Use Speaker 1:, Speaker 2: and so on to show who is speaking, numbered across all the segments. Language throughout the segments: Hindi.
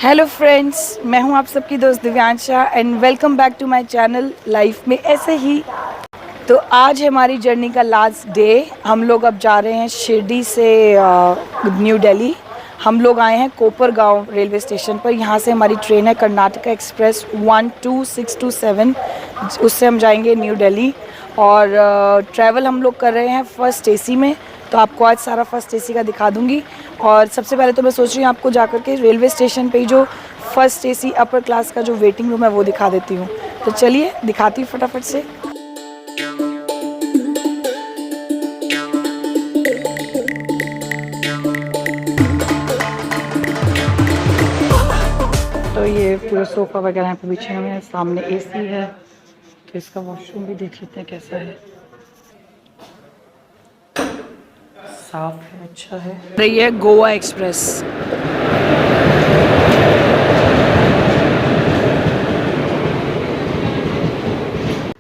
Speaker 1: हेलो फ्रेंड्स, मैं हूं आप सबकी दोस्त Divyansha and welcome back to my channel life में ऐसे ही। तो आज है हमारी जर्नी का लास्ट डे। हम लोग अब जा रहे हैं शिरडी से न्यू दिल्ली। हम लोग आए हैं कोपरगांव रेलवे स्टेशन पर। यहाँ से हमारी ट्रेन है कर्नाटका एक्सप्रेस 12627। उससे हम जाएंगे न्यू दिल्ली और ट्रैवल हम लोग कर रहे हैं फर्स्ट एसी में। तो आपको आज सारा फर्स्ट एसी का दिखा दूंगी। और सबसे पहले तो मैं सोच रही हूँ आपको जाकर के रेलवे स्टेशन पे जो फर्स्ट एसी अपर क्लास का जो वेटिंग रूम है वो दिखा देती हूँ। तो चलिए दिखाती हूँ फटाफट से। तो ये पूरा सोफ़ा वगैरह यहाँ पे बिछे हुए हैं, सामने एसी है। तो इसका वॉशरूम भी देख लेते हैं कैसा है। साफ है, अच्छा है। रही है गोवा एक्सप्रेस।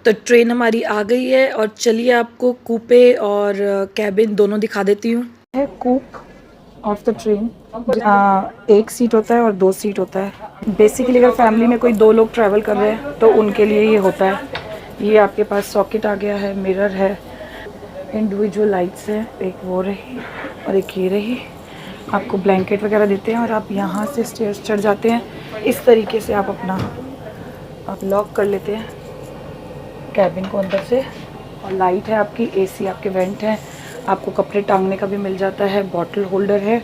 Speaker 1: तो ट्रेन हमारी आ गई है और चलिए आपको कूपे और कैबिन दोनों दिखा देती हूँ। है कूप ऑफ द ट्रेन। एक सीट होता है और 2 सीट होता है। बेसिकली अगर फैमिली में कोई 2 लोग ट्रैवल कर रहे हैं तो उनके लिए ये होता है। ये आपके पास सॉकेट आ गया है, मिरर है, इंडिविजुअल लाइट्स है, एक वो रही और एक ये रही। आपको ब्लैंकेट वगैरह देते हैं और आप यहाँ से स्टेयर्स चढ़ जाते हैं। इस तरीके से आप अपना लॉक कर लेते हैं कैबिन को अंदर से। और लाइट है आपकी, एसी आपके वेंट हैं, आपको कपड़े टांगने का भी मिल जाता है, बॉटल होल्डर है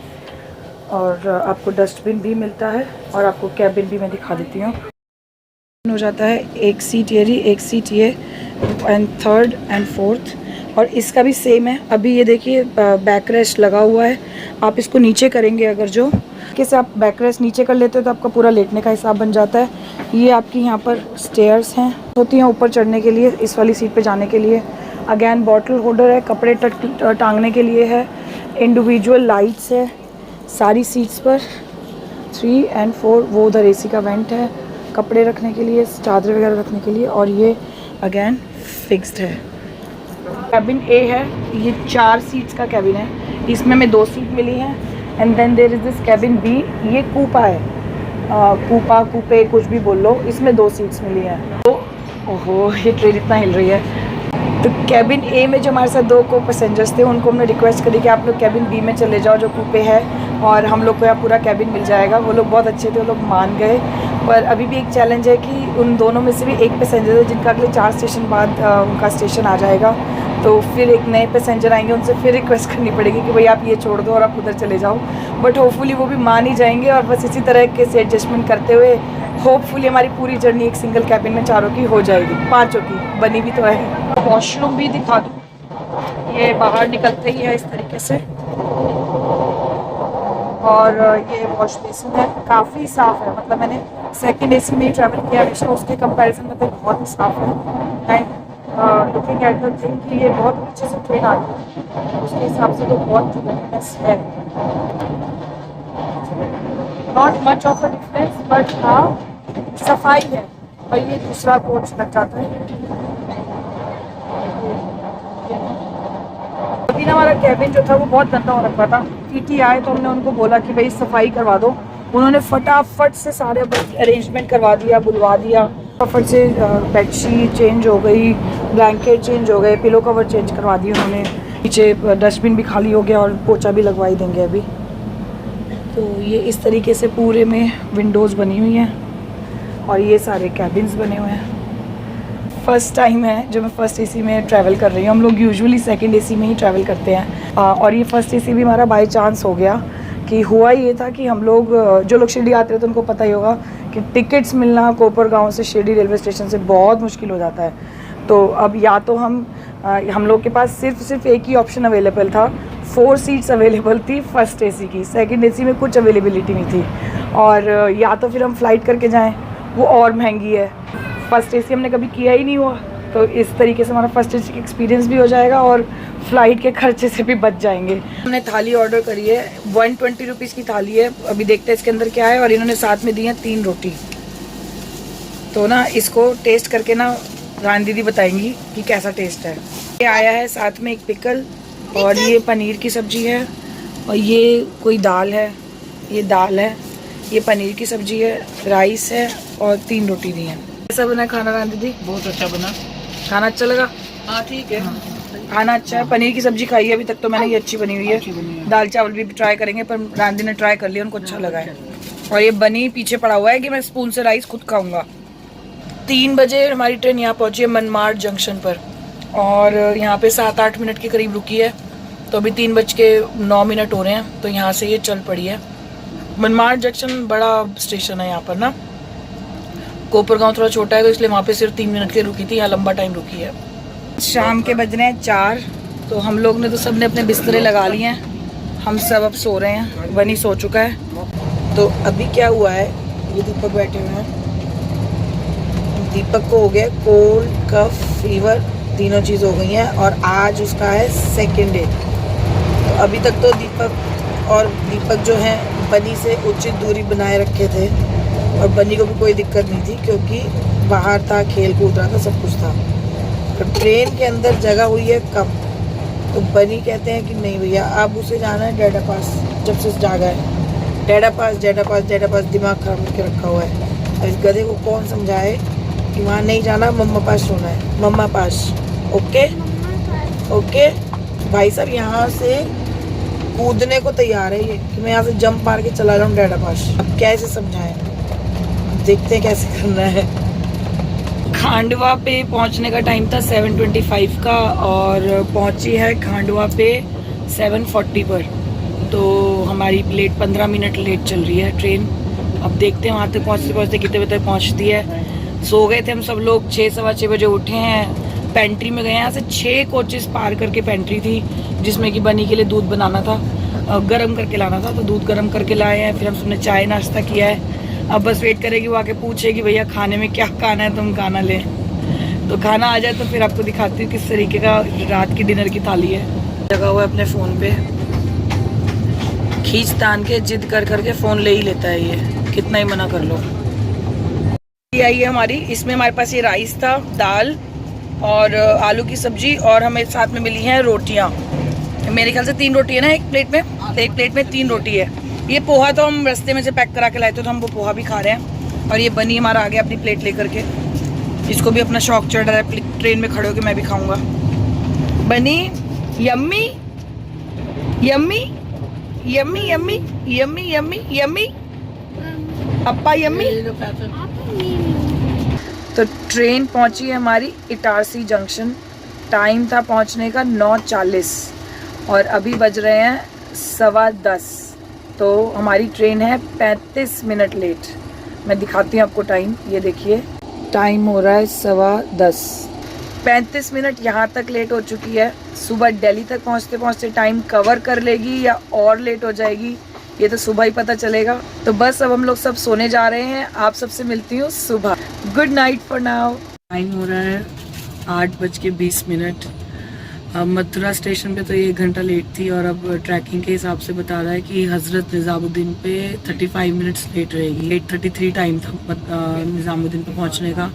Speaker 1: और आपको डस्टबिन भी मिलता है। और आपको कैबिन भी मैं दिखा देती हूँ। हो जाता है एक सीट ये रही, एक सीट ये, एंड थर्ड एंड फोर्थ। और इसका भी सेम है। अभी ये देखिए बैक रेस्ट लगा हुआ है। आप इसको नीचे करेंगे अगर जो कैसे आप बैक रेस्ट नीचे कर लेते हो तो आपका पूरा लेटने का हिसाब बन जाता है। ये आपकी यहाँ पर स्टेयर्स हैं होती हैं ऊपर चढ़ने के लिए, इस वाली सीट पे जाने के लिए। अगेन बॉटल होल्डर है, कपड़े टांगने के लिए है, इंडिविजुअल लाइट्स है सारी सीट्स पर। 3 और 4 वो उधर एसी का वेंट है, कपड़े रखने के लिए, चादर वगैरह रखने के लिए। और ये अगेन फिक्स्ड है। कैबिन ए है, ये 4 सीट्स का कैबिन है। इसमें में 2 सीट मिली हैं। And then there is this cabin B, ये कूपा है, कूपा कूपे कुछ भी बोल लो। इसमें 2 सीट्स मिली हैं। तो ओहो ये ट्रेन इतना हिल रही है। तो कैबिन ए में जो हमारे साथ 2 को पैसेंजर्स थे उनको हमने रिक्वेस्ट करी कि आप लोग कैबिन बी में चले जाओ जो कूपे है और हम लोग को यहाँ पूरा कैबिन मिल जाएगा। वो लोग बहुत अच्छे थे, वो लोग मान गए। पर अभी भी एक चैलेंज है कि उन दोनों में से भी एक पैसेंजर है जिनका अगले 4 स्टेशन बाद उनका स्टेशन आ जाएगा। तो फिर एक नए पैसेंजर आएंगे, उनसे फिर रिक्वेस्ट करनी पड़ेगी कि भाई आप ये छोड़ दो और आप उधर चले जाओ। बट होपफुली वो भी मान ही जाएंगे और बस इसी तरह के से एडजस्टमेंट करते हुए होपफुली हमारी पूरी जर्नी एक सिंगल कैबिन में 4 की हो जाएगी, 5 की बनी भी तो है। वॉशरूम भी दिखा दूँ, ये बाहर निकलते ही है इस तरीके से। और ये वॉश बेसिन है, काफ़ी साफ़ है। मतलब मैंने सेकंड एसी में ही ट्रैवल किया हमेशा, उसके कंपैरिजन में तो बहुत ही साफ़ है। And looking at the thing कि ये बहुत अच्छे से ट्रेन आ गई है, उसके हिसाब से तो बहुत क्लीननेस है। Not much of a difference but हाँ सफाई है। और ये दूसरा कोच लग जाता है। अभी ना हमारा कैबिन जो था वो बहुत गंदा हो रखा था। टीटी आए तो हमने उनको बोला कि भाई सफाई करवा दो। उन्होंने फटाफट से सारे अरेंजमेंट करवा दिया, बुलवा दिया। फटाफट से बेडशीट चेंज हो गई, ब्लैंकेट चेंज हो गए, पिलो कवर चेंज करवा दिए उन्होंने। पीछे डस्टबिन भी खाली हो गया और पोछा भी लगवा ही देंगे अभी। तो ये इस तरीके से पूरे में विंडोज़ बनी हुई हैं और ये सारे कैबिन्स बने हुए हैं। फर्स्ट टाइम है जो मैं फ़र्स्ट एसी में ट्रैवल कर रही हूँ। हम लोग यूजुअली सेकंड एसी में ही ट्रैवल करते हैं। और ये फ़र्स्ट एसी भी हमारा बाय चांस हो गया। कि हुआ ये था कि हम लोग जो लोग शिरडी आते हैं तो उनको पता ही होगा कि टिकट्स मिलना कोपरगांव से शिरडी रेलवे स्टेशन से बहुत मुश्किल हो जाता है। तो अब या तो हम लोग के पास सिर्फ एक ही ऑप्शन अवेलेबल था। 4 सीट्स अवेलेबल थी फर्स्ट एसी की, सेकंड एसी में कुछ अवेलेबिलिटी नहीं थी। और या तो फिर हम फ़्लाइट करके जाएं, वो और महंगी है। फर्स्ट एसी हमने कभी किया ही नहीं हुआ, तो इस तरीके से हमारा फर्स्ट एसी का एक्सपीरियंस भी हो जाएगा और फ़्लाइट के खर्चे से भी बच जाएंगे। हमने थाली ऑर्डर करी है, 120 रुपीज़ की थाली है। अभी देखते हैं इसके अंदर क्या है। और इन्होंने साथ में दी है 3 रोटी। तो ना इसको टेस्ट करके ना रान दीदी बताएंगी कि कैसा टेस्ट है। ये आया है साथ में एक पिकल और ये पनीर की सब्ज़ी है और ये कोई दाल है, ये दाल है, ये पनीर की सब्जी है, राइस है और 3 रोटी दी है। कैसा बना खाना रानी दीदी?
Speaker 2: बहुत अच्छा बना।
Speaker 1: खाना अच्छा लगा?
Speaker 2: हाँ ठीक है।
Speaker 1: खाना अच्छा है। पनीर की सब्जी खाई है अभी तक तो मैंने, ये अच्छी बनी हुई है। दाल चावल भी ट्राई करेंगे, पर रानी ने ट्राई कर लिया, उनको अच्छा लगा है। और ये बनी पीछे पड़ा हुआ है कि मैं स्पून से राइस खुद खाऊंगा। 3 बजे हमारी ट्रेन यहाँ पहुंची है मनमाड़ जंक्शन पर, और यहाँ पे 7-8 मिनट के करीब रुकी है। तो अभी 3:09 हो रहे हैं, तो यहाँ से ये चल पड़ी है। मनमाड़ जंक्शन बड़ा स्टेशन है यहाँ पर ना। कोपरगांव थोड़ा छोटा है, तो इसलिए वहाँ पे सिर्फ 3 मिनट के रुकी थी, यहाँ लंबा टाइम रुकी है। शाम के बज रहे हैं 4, तो हम लोग ने तो सबने अपने बिस्तरे लगा लिए हैं। हम सब अब सो रहे हैं, बनी सो चुका है। तो अभी क्या हुआ है, ये दीपक बैठे हुए हैं। दीपक को हो गया कोल्ड, कफ, फीवर, तीनों चीज़ हो गई हैं, और आज उसका है 2nd डे। तो अभी तक तो दीपक जो है बनी से उचित दूरी बनाए रखे थे, और बनी को भी कोई दिक्कत नहीं थी क्योंकि बाहर था, खेल कूद रहा था, सब कुछ था। तो ट्रेन के अंदर जगह हुई है कम, तो बनी कहते हैं कि नहीं भैया अब उसे जाना है डैडा पास। जब से जागा है डैडा पास दिमाग खराब करके रखा हुआ है। और इस गधे को कौन समझाए कि वहाँ नहीं जाना, मम्मा पास सोना है, मम्मा पास। ओके ओके भाई साहब यहाँ से कूदने को तैयार है ये कि मैं यहाँ से जंप मार के चला जाऊँ डैडा पास। अब कैसे समझाएं, देखते हैं कैसे करना है। खांडवा पे पहुंचने का टाइम था 7:25 का, और पहुंची है खांडवा पे 7:40 पर। तो हमारी 15 मिनट लेट चल रही है ट्रेन। अब देखते हैं वहाँ तक पहुँचते पहुँचते कितने बजे तक पहुँचती है। सो गए थे हम सब लोग, 6 सवा 6 बजे उठे हैं। पेंट्री में गए, यहाँ से 6 कोचेस पार करके पेंट्री थी, जिसमें कि बनी के लिए दूध बनाना था, गर्म करके लाना था। तो दूध गर्म करके लाए हैं, फिर हम सबने चाय नाश्ता किया है। अब बस वेट करेगी, वो आके पूछेगी भैया खाने में क्या खाना है, तुम खाना ले। तो खाना आ जाए तो फिर आपको दिखाती हूँ किस तरीके का रात की डिनर की थाली है। लगा हुआ है अपने फ़ोन पे, खींच तान के जिद कर करके फ़ोन ले ही लेता है ये, कितना ही मना कर लो। ये आई है हमारी, इसमें हमारे पास ये राइस था, दाल और आलू की सब्जी, और हमें साथ में मिली हैं रोटियाँ। मेरे ख्याल से 3 रोटी है ना एक प्लेट में, तो एक प्लेट में 3 रोटी है। ये पोहा तो हम रास्ते में से पैक करा के लाए थे, तो हम वो पोहा भी खा रहे हैं। और ये बनी हमारा आ गया अपनी प्लेट लेकर के, इसको भी अपना शौक चढ़ रहा है ट्रेन में खड़े होकर मैं भी खाऊंगा। बनी yummy yummy yummy yummy yummy yummy yummy अप्पा यम्मी। तो ट्रेन पहुंची है हमारी इटारसी जंक्शन। टाइम था पहुंचने का 9:40, और अभी बज रहे हैं 10:15। तो हमारी ट्रेन है 35 मिनट लेट। मैं दिखाती हूँ आपको टाइम, ये देखिए टाइम हो रहा है 10:15। 35 मिनट यहाँ तक लेट हो चुकी है। सुबह दिल्ली तक पहुँचते पहुँचते टाइम कवर कर लेगी या और लेट हो जाएगी, ये तो सुबह ही पता चलेगा। तो बस अब हम लोग सब सोने जा रहे हैं, आप सबसे मिलती हूँ सुबह। Good night for now. Time हो रहा है 8:20। अब मथुरा स्टेशन पे तो ये 1 घंटा लेट थी, और अब ट्रैकिंग के हिसाब से बता रहा है कि हज़रत निज़ामुद्दीन पे 35 मिनट्स लेट रहेगी। 8:33 टाइम था निज़ामुद्दीन पे पहुंचने का,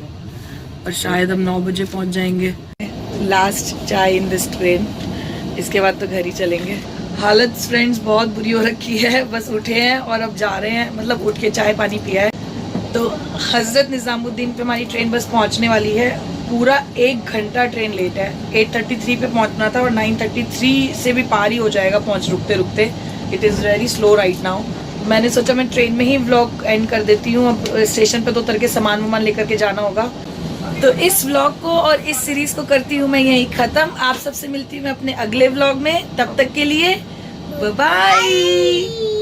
Speaker 1: और शायद हम 9 बजे पहुंच जाएंगे। लास्ट चाय इन दिस ट्रेन, इसके बाद तो घर ही चलेंगे। हालत फ्रेंड्स बहुत बुरी हो रखी है, बस उठे हैं और अब जा रहे हैं, मतलब उठ के चाय पानी पिया है। तो हज़रत निज़ामुद्दीन पे हमारी ट्रेन बस पहुँचने वाली है। पूरा 1 घंटा ट्रेन लेट है। 8:33 पे पहुंचना था, और 9:33 से भी पार ही हो जाएगा पहुंच रुकते रुकते। It is very slow right now. मैंने सोचा मैं ट्रेन में ही व्लॉग एंड कर देती हूँ, अब स्टेशन पे तो उतर के सामान वामान लेकर के जाना होगा। तो इस व्लॉग को और इस सीरीज़ को करती हूँ मैं यहीं ख़त्म। आप सबसे मिलती हूँ मैं अपने अगले व्लॉग में, तब तक के लिए बाय बाय।